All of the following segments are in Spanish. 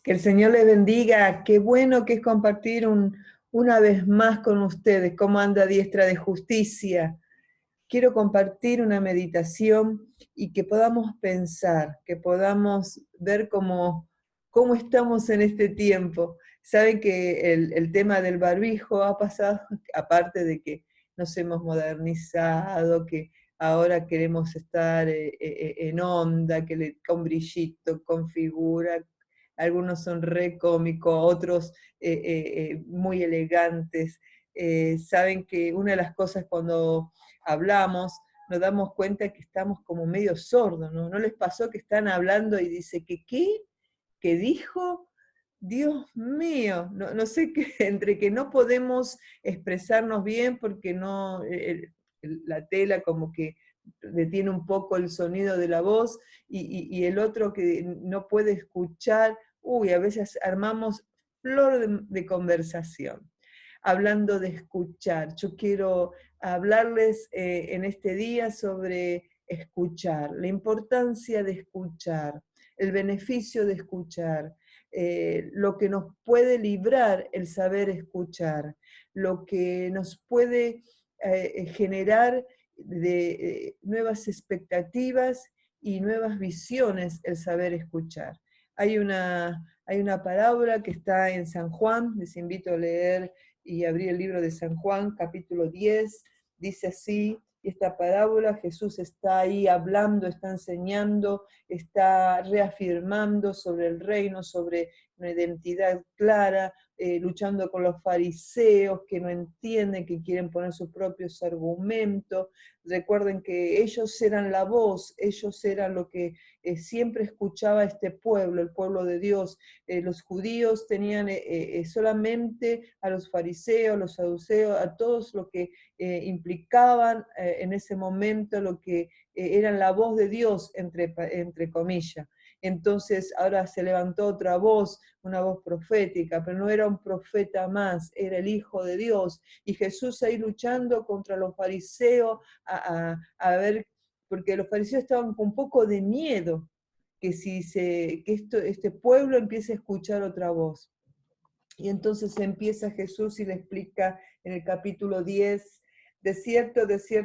Que el Señor les bendiga. Qué bueno que es compartir una vez más con ustedes cómo anda Diestra de Justicia. Quiero compartir una meditación y que podamos pensar, que podamos ver cómo estamos en este tiempo. Saben que el tema del barbijo ha pasado, aparte de que nos hemos modernizado, que ahora queremos estar en onda, con brillito, con figura. Algunos son re cómicos, otros muy elegantes. Saben que una de las cosas cuando hablamos, nos damos cuenta que estamos como medio sordos, ¿no? ¿No les pasó que están hablando y dice que qué? ¿Qué dijo? Dios mío, no sé qué, entre que no podemos expresarnos bien porque no, la tela como que detiene un poco el sonido de la voz y el otro que no puede escuchar, a veces armamos flor de conversación. Hablando de escuchar, yo quiero hablarles en este día sobre escuchar, la importancia de escuchar, el beneficio de escuchar, lo que nos puede librar el saber escuchar, lo que nos puede generar de nuevas expectativas y nuevas visiones el saber escuchar. Hay una parábola que está en San Juan, les invito a leer y abrí el libro de San Juan, capítulo 10, dice así, esta parábola Jesús está ahí hablando, está enseñando, está reafirmando sobre el reino, sobre una identidad clara, luchando con los fariseos que no entienden, que quieren poner sus propios argumentos. Recuerden que ellos eran la voz, ellos eran lo que siempre escuchaba este pueblo, el pueblo de Dios. Los judíos tenían solamente a los fariseos, los saduceos, a todos los que implicaban en ese momento lo que eran la voz de Dios, entre comillas. Entonces ahora se levantó otra voz, una voz profética, pero no era un profeta más, era el Hijo de Dios. Y Jesús ahí luchando contra los fariseos, a ver, porque los fariseos estaban con un poco de miedo, que este pueblo empiece a escuchar otra voz. Y entonces empieza Jesús y le explica en el capítulo 10, de cierto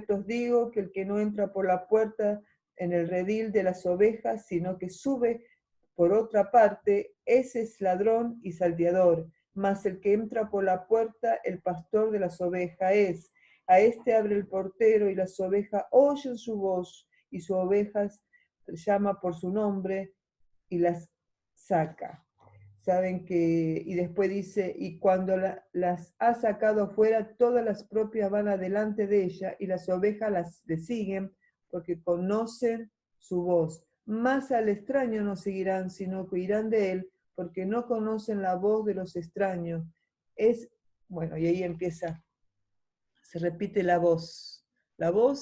os digo que el que no entra por la puerta en el redil de las ovejas, sino que sube por otra parte, ese es ladrón y salteador, mas el que entra por la puerta, el pastor de las ovejas es. A este abre el portero y las ovejas oyen su voz y sus ovejas llama por su nombre y las saca. Saben que, y después dice, y cuando las ha sacado afuera, todas las propias van adelante de ella, y las ovejas le siguen, porque conocen su voz. Más al extraño no seguirán, sino que irán de él, porque no conocen la voz de los extraños. Bueno, y ahí empieza, se repite la voz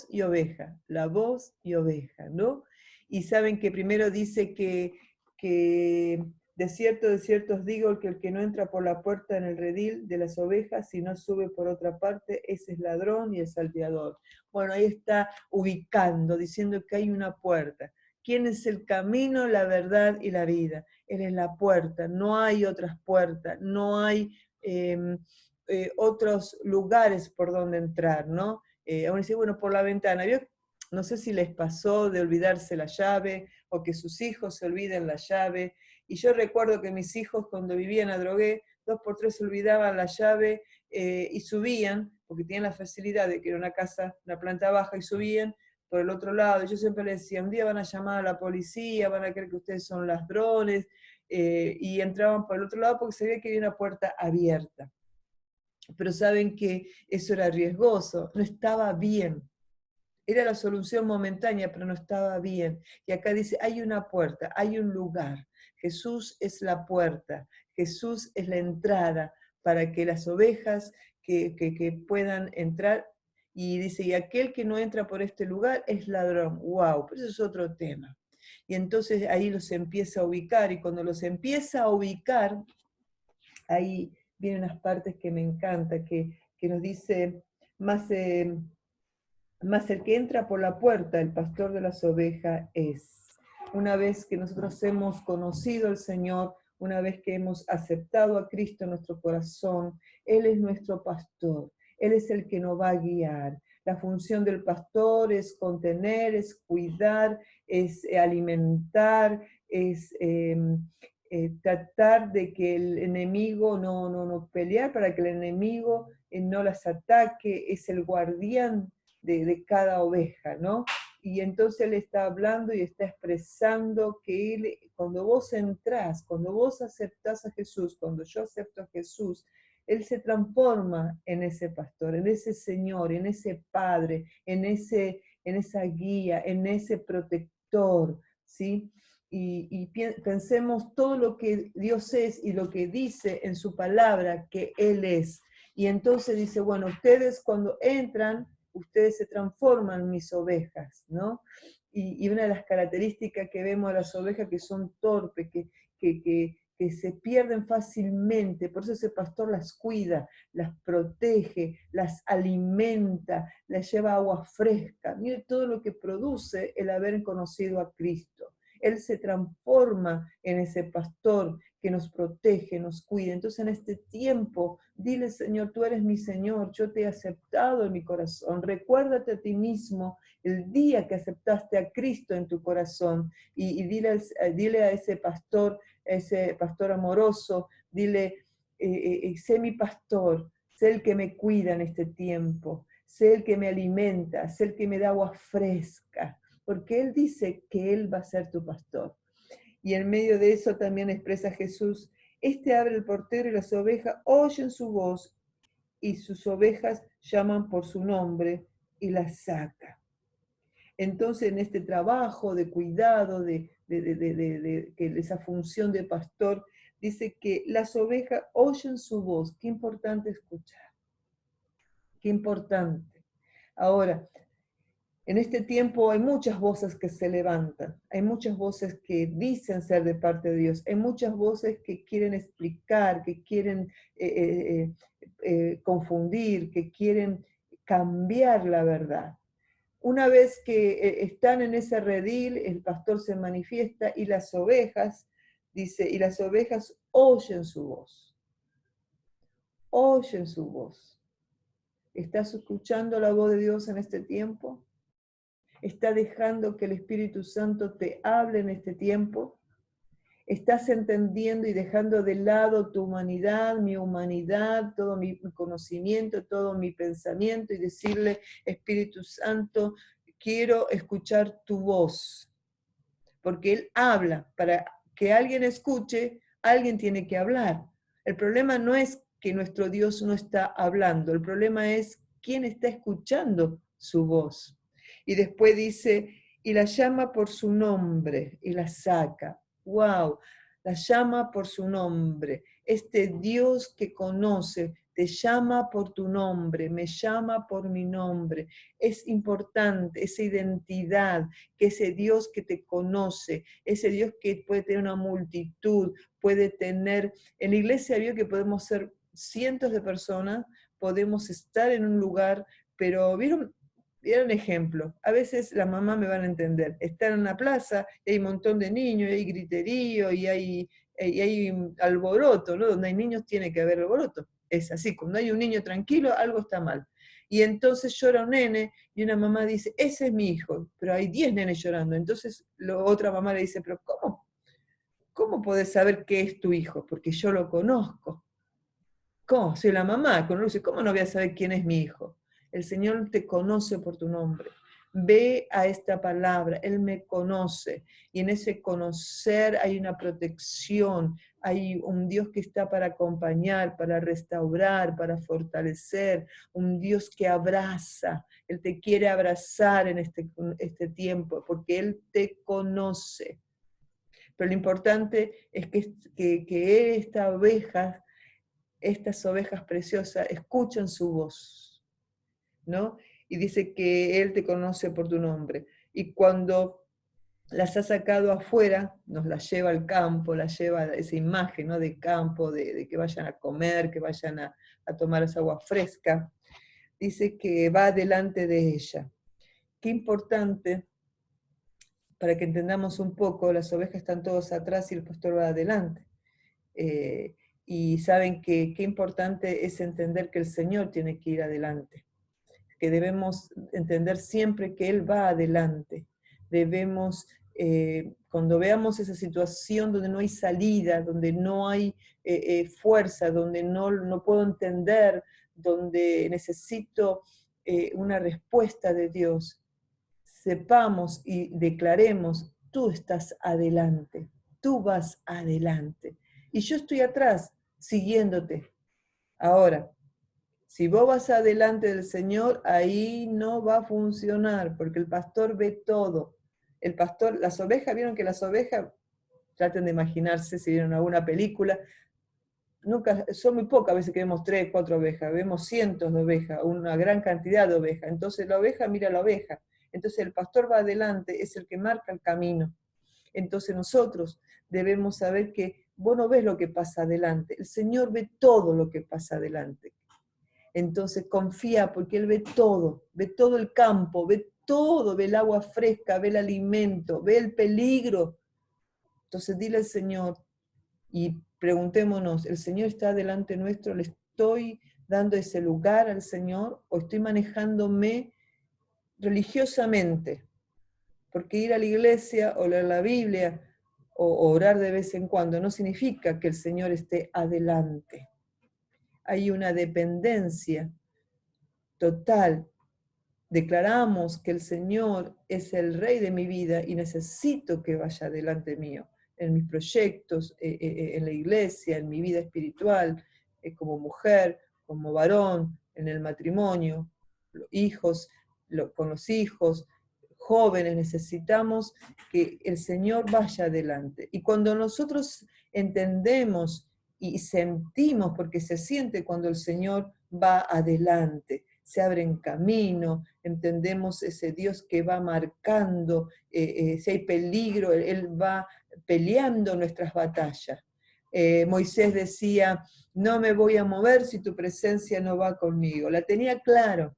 y oveja, la voz y oveja, ¿no? Y saben que primero dice que de cierto os digo que el que no entra por la puerta en el redil de las ovejas, si no sube por otra parte, ese es ladrón y el salteador. Bueno, ahí está ubicando, diciendo que hay una puerta. ¿Quién es el camino, la verdad y la vida? Él es la puerta, no hay otras puertas, no hay otros lugares por donde entrar, ¿no? Aún dice, bueno, por la ventana. Yo no sé si les pasó de olvidarse la llave o que sus hijos se olviden la llave. Y yo recuerdo que mis hijos cuando vivían a Drogué, 2x3 se olvidaban la llave y subían, porque tenían la facilidad de que era una casa, una planta baja, y subían por el otro lado. Yo siempre les decía, un día van a llamar a la policía, van a creer que ustedes son ladrones, y entraban por el otro lado porque sabía que había una puerta abierta. Pero saben que eso era riesgoso, no estaba bien. Era la solución momentánea, pero no estaba bien. Y acá dice, hay una puerta, hay un lugar. Jesús es la puerta, Jesús es la entrada para que las ovejas que puedan entrar. Y dice, y aquel que no entra por este lugar es ladrón. ¡Wow! Pero eso es otro tema. Y entonces ahí los empieza a ubicar, y cuando los empieza a ubicar, ahí vienen unas partes que me encanta, que nos dice, más el que entra por la puerta, el pastor de las ovejas es. Una vez que nosotros hemos conocido al Señor, una vez que hemos aceptado a Cristo en nuestro corazón, Él es nuestro pastor, Él es el que nos va a guiar. La función del pastor es contener, es cuidar, es alimentar, es tratar de que el enemigo no pelear para que el enemigo no las ataque, es el guardián de cada oveja, ¿no? Y entonces él está hablando y está expresando que él, cuando vos entrás, cuando vos aceptás a Jesús, cuando yo acepto a Jesús, él se transforma en ese pastor, en ese Señor, en ese Padre, en esa guía, en ese protector, ¿sí? Y pensemos todo lo que Dios es y lo que dice en su palabra que Él es. Y entonces dice, bueno, ustedes cuando entran, ustedes se transforman en mis ovejas, ¿no? Y una de las características que vemos a las ovejas que son torpes, que se pierden fácilmente, por eso ese pastor las cuida, las protege, las alimenta, las lleva agua fresca. Mire todo lo que produce el haber conocido a Cristo. Él se transforma en ese pastor que nos protege, nos cuida. Entonces en este tiempo, dile, Señor, tú eres mi Señor, yo te he aceptado en mi corazón. Recuérdate a ti mismo el día que aceptaste a Cristo en tu corazón y dile a ese pastor amoroso, dile, sé mi pastor, sé el que me cuida en este tiempo, sé el que me alimenta, sé el que me da agua fresca, porque Él dice que Él va a ser tu pastor. Y en medio de eso también expresa Jesús, este abre el portero y las ovejas oyen su voz y sus ovejas llaman por su nombre y las saca. Entonces, en este trabajo de cuidado, de esa función de pastor, dice que las ovejas oyen su voz. Qué importante escuchar. Qué importante. Ahora, en este tiempo hay muchas voces que se levantan, hay muchas voces que dicen ser de parte de Dios, hay muchas voces que quieren explicar, que quieren confundir, que quieren cambiar la verdad. Una vez que están en ese redil, el pastor se manifiesta y las ovejas, dice, y las ovejas oyen su voz. Oyen su voz. ¿Estás escuchando la voz de Dios en este tiempo? ¿Estás dejando que el Espíritu Santo te hable en este tiempo? ¿Estás entendiendo y dejando de lado tu humanidad, mi humanidad, todo mi conocimiento, todo mi pensamiento y decirle, Espíritu Santo, quiero escuchar tu voz? Porque Él habla. Para que alguien escuche, alguien tiene que hablar. El problema no es que nuestro Dios no está hablando, el problema es quién está escuchando su voz. Y después dice, y la llama por su nombre y la saca. ¡Wow! La llama por su nombre. Este Dios que conoce, te llama por tu nombre, me llama por mi nombre. Es importante esa identidad, que ese Dios que te conoce, ese Dios que puede tener una multitud, puede tener, en la iglesia vio que podemos ser cientos de personas, podemos estar en un lugar, pero ¿vieron ejemplo? A veces las mamás me van a entender, están en una plaza y hay un montón de niños, y hay griterío, y hay alboroto, ¿no? Donde hay niños tiene que haber alboroto. Es así, cuando hay un niño tranquilo, algo está mal. Y entonces llora un nene y una mamá dice, ese es mi hijo, pero hay 10 nenes llorando. Entonces otra mamá le dice, pero ¿cómo? ¿Cómo podés saber qué es tu hijo? Porque yo lo conozco. ¿Cómo? Soy la mamá, conoce. ¿Cómo no voy a saber quién es mi hijo? El Señor te conoce por tu nombre. Ve a esta palabra, Él me conoce. Y en ese conocer hay una protección, hay un Dios que está para acompañar, para restaurar, para fortalecer, un Dios que abraza. Él te quiere abrazar en este tiempo, porque Él te conoce. Pero lo importante es que estas ovejas preciosas escuchan su voz, ¿no? Y dice que Él te conoce por tu nombre. Y cuando las ha sacado afuera, nos las lleva al campo, las lleva a esa imagen, ¿no? De campo, de que vayan a comer, que vayan a tomar esa agua fresca. Dice que va delante de ella. Qué importante, para que entendamos un poco, las ovejas están todas atrás y el pastor va adelante. y saben que qué importante es entender que el Señor tiene que ir adelante, que debemos entender siempre que Él va adelante. Debemos, cuando veamos esa situación donde no hay salida, donde no hay fuerza, donde no puedo entender, donde necesito una respuesta de Dios, sepamos y declaremos, tú estás adelante, tú vas adelante, y yo estoy atrás, siguiéndote. Ahora, si vos vas adelante del Señor, ahí no va a funcionar, porque el pastor ve todo. El pastor, las ovejas, vieron que las ovejas, traten de imaginarse si vieron alguna película, nunca, son muy pocas veces que vemos 3, 4 ovejas, vemos cientos de ovejas, una gran cantidad de ovejas. Entonces la oveja mira a la oveja. Entonces el pastor va adelante, es el que marca el camino. Entonces nosotros debemos saber que vos no ves lo que pasa adelante, el Señor ve todo lo que pasa adelante. Entonces confía porque Él ve todo el campo, ve todo, ve el agua fresca, ve el alimento, ve el peligro. Entonces dile al Señor y preguntémonos, ¿el Señor está delante nuestro? ¿Le estoy dando ese lugar al Señor o estoy manejándome religiosamente? Porque ir a la iglesia o leer la Biblia o orar de vez en cuando no significa que el Señor esté adelante. Hay una dependencia total. Declaramos que el Señor es el Rey de mi vida y necesito que vaya delante mío, en mis proyectos, en la iglesia, en mi vida espiritual, como mujer, como varón, en el matrimonio, los hijos, con los hijos, jóvenes, necesitamos que el Señor vaya adelante. Y cuando nosotros entendemos y sentimos, porque se siente cuando el Señor va adelante, se abren camino, entendemos ese Dios que va marcando, si hay peligro, Él va peleando nuestras batallas. Moisés decía, no me voy a mover si tu presencia no va conmigo. La tenía claro.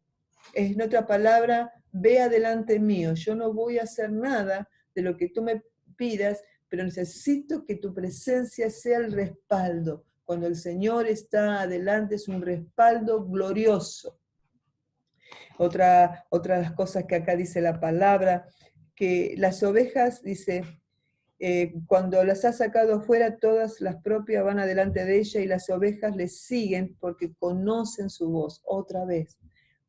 En otra palabra, ve adelante mío, yo no voy a hacer nada de lo que tú me pidas, pero necesito que tu presencia sea el respaldo. Cuando el Señor está adelante es un respaldo glorioso. Otra de las cosas que acá dice la palabra, que las ovejas, dice, cuando las ha sacado afuera, todas las propias van adelante de ella y las ovejas le siguen porque conocen su voz. Otra vez,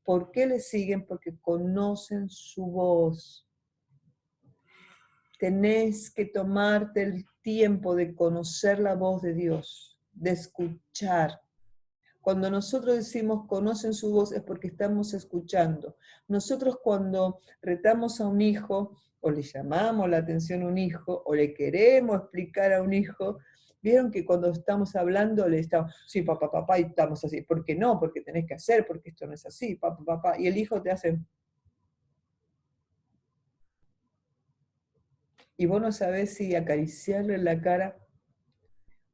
¿por qué le siguen? Porque conocen su voz. Tenés que tomarte el tiempo de conocer la voz de Dios, de escuchar. Cuando nosotros decimos conocen su voz es porque estamos escuchando. Nosotros cuando retamos a un hijo o le llamamos la atención a un hijo o le queremos explicar a un hijo, vieron que cuando estamos hablando le estamos, sí, papá, papá, y estamos así. ¿Por qué no? Porque tenés que hacer, porque esto no es así, papá, papá. Y el hijo te hace... Y vos no sabés si acariciarle la cara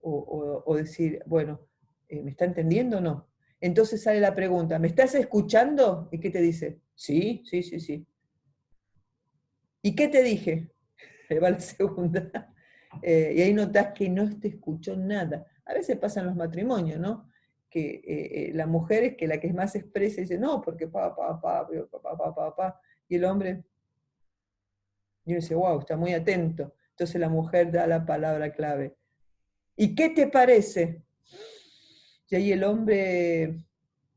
o decir, bueno, ¿me está entendiendo o no? Entonces sale la pregunta, ¿me estás escuchando? ¿Y qué te dice? Sí, sí, sí, sí. ¿Y qué te dije? Le va la segunda. Y ahí notás que no te escuchó nada. A veces pasa en los matrimonios, ¿no? Que la mujer es que la que más expresa y dice, no, porque pa. Y el hombre, y uno dice, wow, está muy atento. Entonces la mujer da la palabra clave. ¿Y qué te parece? Y ahí el hombre,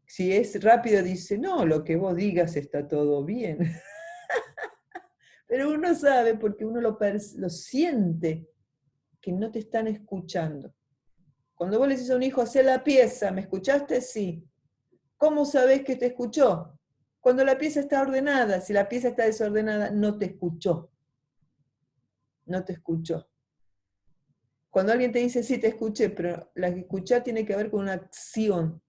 si es rápido, dice, no, lo que vos digas está todo bien. Pero uno sabe, porque uno lo siente, que no te están escuchando. Cuando vos le decís a un hijo, hacé la pieza, ¿me escuchaste? Sí. ¿Cómo sabés que te escuchó? Cuando la pieza está ordenada. Si la pieza está desordenada, no te escuchó. No te escuchó. Cuando alguien te dice, sí, te escuché, pero la que escuchar tiene que ver con una acción.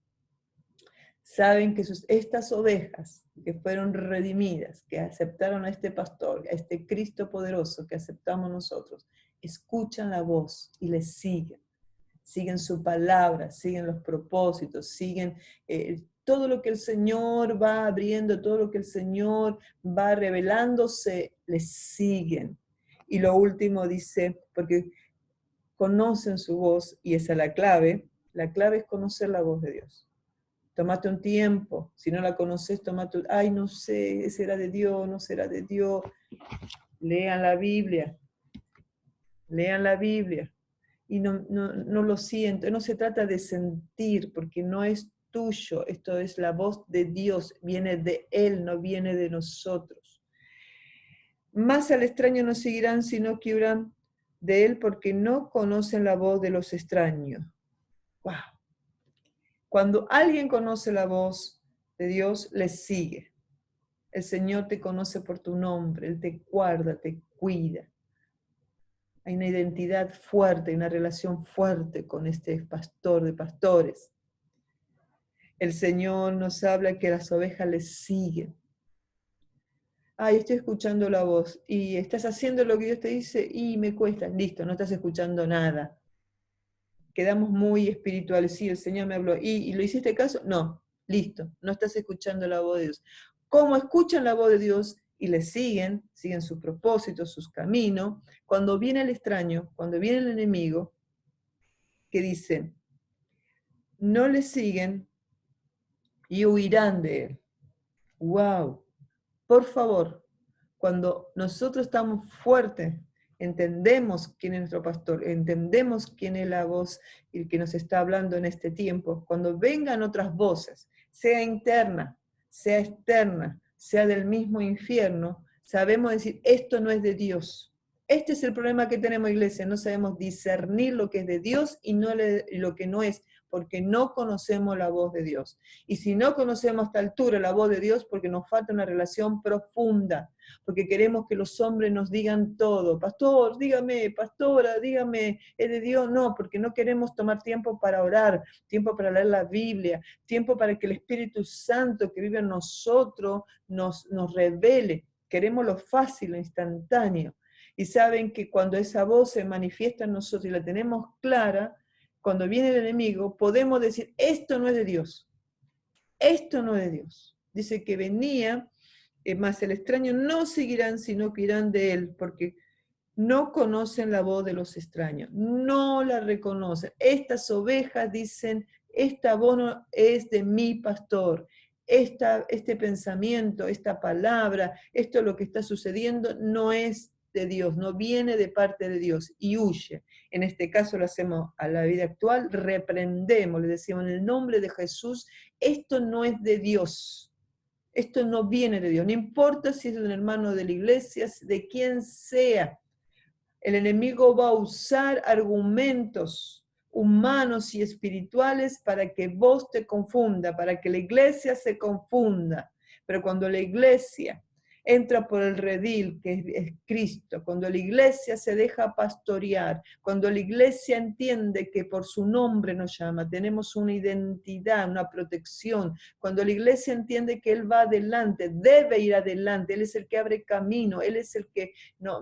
Saben que estas ovejas que fueron redimidas, que aceptaron a este pastor, a este Cristo poderoso que aceptamos nosotros, escuchan la voz y le siguen. Siguen su palabra, siguen los propósitos, siguen todo lo que el Señor va abriendo, todo lo que el Señor va revelándose, les siguen. Y lo último dice, porque conocen su voz, y esa es la clave es conocer la voz de Dios. Tómate un tiempo, si no la conoces, ay, no sé, ¿será de Dios, no será de Dios? Lean la Biblia, y no lo siento, no se trata de sentir, porque no es tuyo, esto es la voz de Dios, viene de Él, no viene de nosotros. Más al extraño no seguirán, sino que huirán de Él, porque no conocen la voz de los extraños. ¡Wow! Cuando alguien conoce la voz de Dios, le sigue. El Señor te conoce por tu nombre, Él te guarda, te cuida. Hay una identidad fuerte, una relación fuerte con este pastor de pastores. El Señor nos habla que las ovejas le siguen. Ay, estoy escuchando la voz y estás haciendo lo que Dios te dice y me cuesta. Listo, no estás escuchando nada. Quedamos muy espirituales. Sí, el Señor me habló. ¿Y lo hiciste caso? No, listo, no estás escuchando la voz de Dios. ¿Cómo escuchan la voz de Dios y le siguen sus propósitos, sus caminos? Cuando viene el extraño, cuando viene el enemigo, que dicen, no le siguen y huirán de él. ¡Wow! Por favor, cuando nosotros estamos fuertes, entendemos quién es nuestro pastor, entendemos quién es la voz y que nos está hablando en este tiempo, cuando vengan otras voces, sea interna, sea externa, sea del mismo infierno, sabemos decir, esto no es de Dios. Este es el problema que tenemos, iglesia, no sabemos discernir lo que es de Dios y lo que no es, porque no conocemos la voz de Dios. Y si no conocemos a esta altura la voz de Dios, porque nos falta una relación profunda, porque queremos que los hombres nos digan todo. Pastor, dígame, pastora, dígame, ¿es de Dios? No, porque no queremos tomar tiempo para orar, tiempo para leer la Biblia, tiempo para que el Espíritu Santo que vive en nosotros nos revele. Queremos lo fácil, lo instantáneo. Y saben que cuando esa voz se manifiesta en nosotros y la tenemos clara, cuando viene el enemigo, podemos decir, esto no es de Dios. Esto no es de Dios. Dice que venía, más el extraño no seguirán, sino que irán de él, porque no conocen la voz de los extraños, no la reconocen. Estas ovejas dicen, esta voz no es de mi pastor. Este pensamiento, esta palabra, esto lo que está sucediendo no es de Dios, no viene de parte de Dios y huye. En este caso lo hacemos a la vida actual, reprendemos, le decimos en el nombre de Jesús, esto no es de Dios, esto no viene de Dios, no importa si es de un hermano de la iglesia, de quien sea. El enemigo va a usar argumentos humanos y espirituales para que vos te confunda, para que la iglesia se confunda. Pero cuando la iglesia entra por el redil que es Cristo, cuando la iglesia se deja pastorear, cuando la iglesia entiende que por su nombre nos llama, tenemos una identidad, una protección, cuando la iglesia entiende que Él va adelante, debe ir adelante, Él es el que abre camino, Él es el que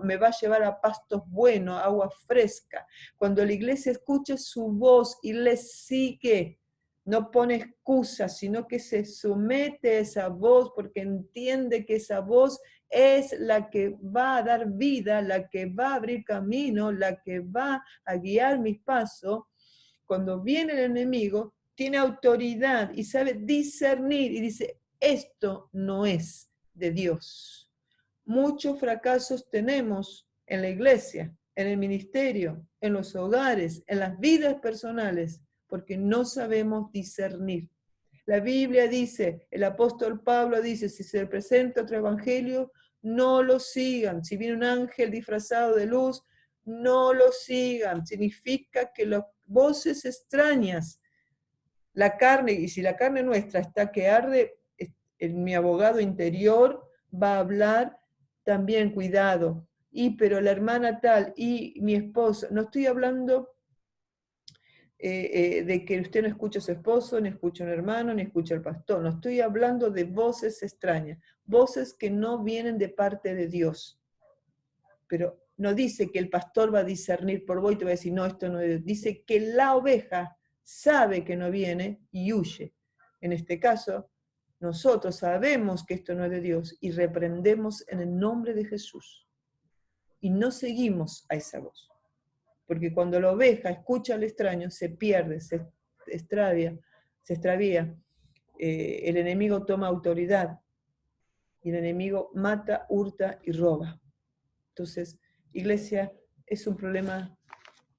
me va a llevar a pastos buenos, agua fresca, cuando la iglesia escucha su voz y le sigue, no pone excusas, sino que se somete a esa voz porque entiende que esa voz es la que va a dar vida, la que va a abrir camino, la que va a guiar mis pasos. Cuando viene el enemigo, tiene autoridad y sabe discernir y dice, esto no es de Dios. Muchos fracasos tenemos en la iglesia, en el ministerio, en los hogares, en las vidas personales, porque no sabemos discernir. La Biblia dice, el apóstol Pablo dice, si se presenta otro evangelio, no lo sigan. Si viene un ángel disfrazado de luz, no lo sigan. Significa que las voces extrañas, la carne, y si la carne nuestra está que arde, mi abogado interior va a hablar también, cuidado. Pero la hermana tal y mi esposo, no estoy hablando de que usted no escucha a su esposo, ni escucha a un hermano, ni escucha al pastor. No estoy hablando de voces extrañas, voces que no vienen de parte de Dios. Pero no dice que el pastor va a discernir por vos y te va a decir, no, esto no es. Dice que la oveja sabe que no viene y huye. En este caso, nosotros sabemos que esto no es de Dios y reprendemos en el nombre de Jesús. Y no seguimos a esa voz. porque cuando la oveja escucha al extraño, se pierde, se extravía. El enemigo toma autoridad, y el enemigo mata, hurta y roba. Entonces, iglesia, es un problema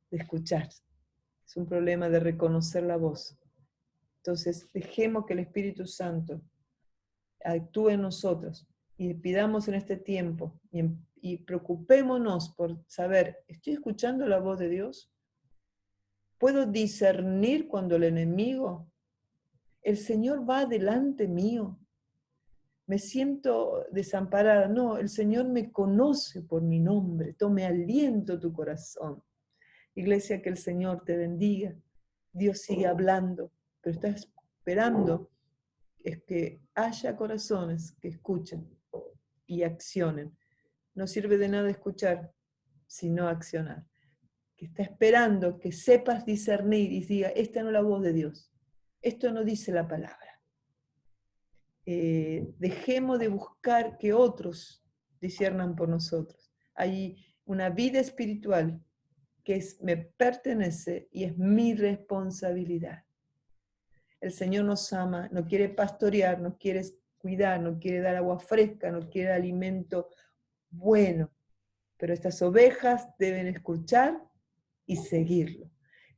de escuchar, es un problema de reconocer la voz. Entonces, dejemos que el Espíritu Santo actúe en nosotros y pidamos en este tiempo y preocupémonos por saber, ¿estoy escuchando la voz de Dios? ¿Puedo discernir cuando el enemigo, el Señor va delante mío? Me siento desamparada. No, el Señor me conoce por mi nombre. Tome aliento tu corazón. Iglesia, que el Señor te bendiga. Dios sigue hablando, pero está esperando es que haya corazones que escuchen y accionen. No sirve de nada escuchar, sino accionar. Que está esperando que sepas discernir y diga, esta no es la voz de Dios. Esto no dice la palabra. Dejemos de buscar que otros disciernan por nosotros. Hay una vida espiritual que me pertenece y es mi responsabilidad. El Señor nos ama, nos quiere pastorear, nos quiere cuidar, nos quiere dar agua fresca, nos quiere alimento bueno. Pero estas ovejas deben escuchar y seguirlo.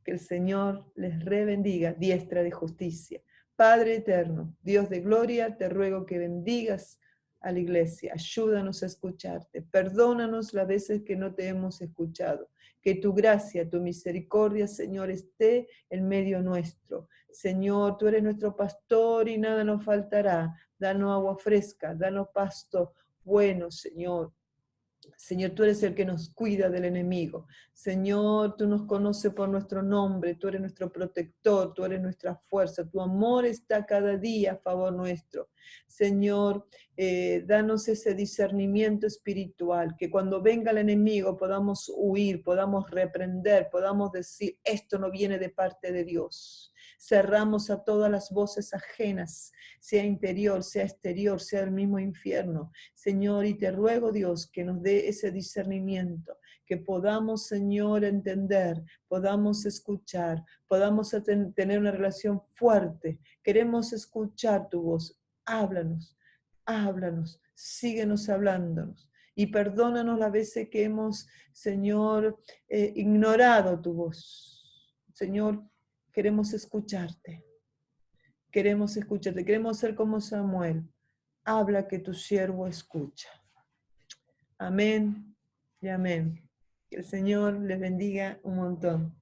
Que el Señor les rebendiga, diestra de justicia. Padre eterno, Dios de gloria, te ruego que bendigas a la iglesia, ayúdanos a escucharte, perdónanos las veces que no te hemos escuchado, que tu gracia, tu misericordia, Señor, esté en medio nuestro. Señor, tú eres nuestro pastor y nada nos faltará. Danos agua fresca, danos pasto bueno, Señor. Señor, tú eres el que nos cuida del enemigo. Señor, tú nos conoces por nuestro nombre, tú eres nuestro protector, tú eres nuestra fuerza, tu amor está cada día a favor nuestro. Señor, danos ese discernimiento espiritual, que cuando venga el enemigo podamos huir, podamos reprender, podamos decir, esto no viene de parte de Dios. Cerramos a todas las voces ajenas, sea interior, sea exterior, sea del mismo infierno. Señor, y te ruego, Dios, que nos dé ese discernimiento, que podamos, Señor, entender, podamos escuchar, podamos tener una relación fuerte. Queremos escuchar tu voz. Háblanos, háblanos, síguenos hablándonos. Y perdónanos las veces que hemos, Señor, ignorado tu voz. Señor, queremos escucharte. Queremos escucharte. Queremos ser como Samuel. Habla que tu siervo escucha. Amén y amén. Que el Señor les bendiga un montón.